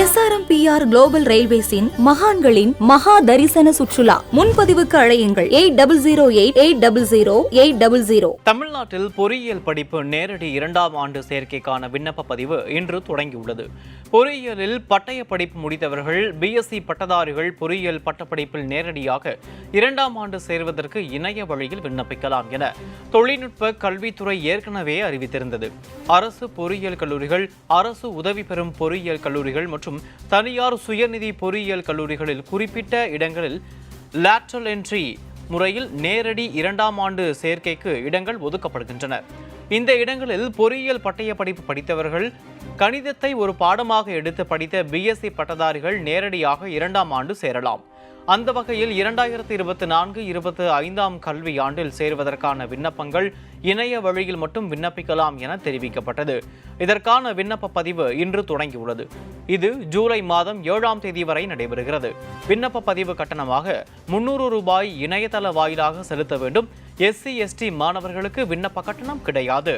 SRMPR global ரயில்வேஸின் மகான்களின் மகா தரிசன சுற்றுலா. முன்பதிவுக்கு அழையுங்கள் 8008800800. தமிழ்நாட்டில் பொறியியல் படிப்பு நேரடி 2ஆம் ஆண்டு சேர்க்கைக்கான விண்ணப்ப பதிவு இன்று தொடங்கியுள்ளது. பொறியியலில் பட்டய படிப்பு முடித்தவர்கள், BSc பட்டதாரிகள் பொறியியல் பட்டப்படிப்பில் நேரடியாக 2ஆம் ஆண்டு சேர்வதற்கு இணைய வழியில் விண்ணப்பிக்கலாம் என தொழில்நுட்ப கல்வித்துறை ஏற்கனவே அறிவித்திருந்தது. அரசு பொறியியல் கல்லூரிகள், அரசு உதவி பெறும் பொறியியல் கல்லூரிகள் மற்றும் தனியார் சுயநிதி பொறியியல் கல்லூரிகளில் குறிப்பிட்ட இடங்களில் லேட்டரல் என்ட்ரி முறையில் நேரடி 2ஆம் ஆண்டு சேர்க்கைக்கு இடங்கள் ஒதுக்கப்படுகின்றன. இந்த இடங்களில் பொறியியல் பட்டய படிப்பு படித்தவர்கள், கணிதத்தை ஒரு பாடமாக எடுத்து படித்த BSc பட்டதாரிகள் நேரடியாக 2ஆம் ஆண்டு சேரலாம். அந்த வகையில் 2024-25 கல்வியாண்டில் சேருவதற்கான விண்ணப்பங்கள் இணைய வழியில் மட்டும் விண்ணப்பிக்கலாம் என தெரிவிக்கப்பட்டது. இதற்கான விண்ணப்ப பதிவு இன்று தொடங்கியுள்ளது. இது ஜூலை மாதம் 7ஆம் தேதி வரை நடைபெறுகிறது. விண்ணப்ப பதிவு கட்டணமாக 300 ரூபாய் இணையதள வாயிலாக செலுத்த வேண்டும். SC ST மாணவர்களுக்கு விண்ணப்ப கட்டணம் கிடையாது.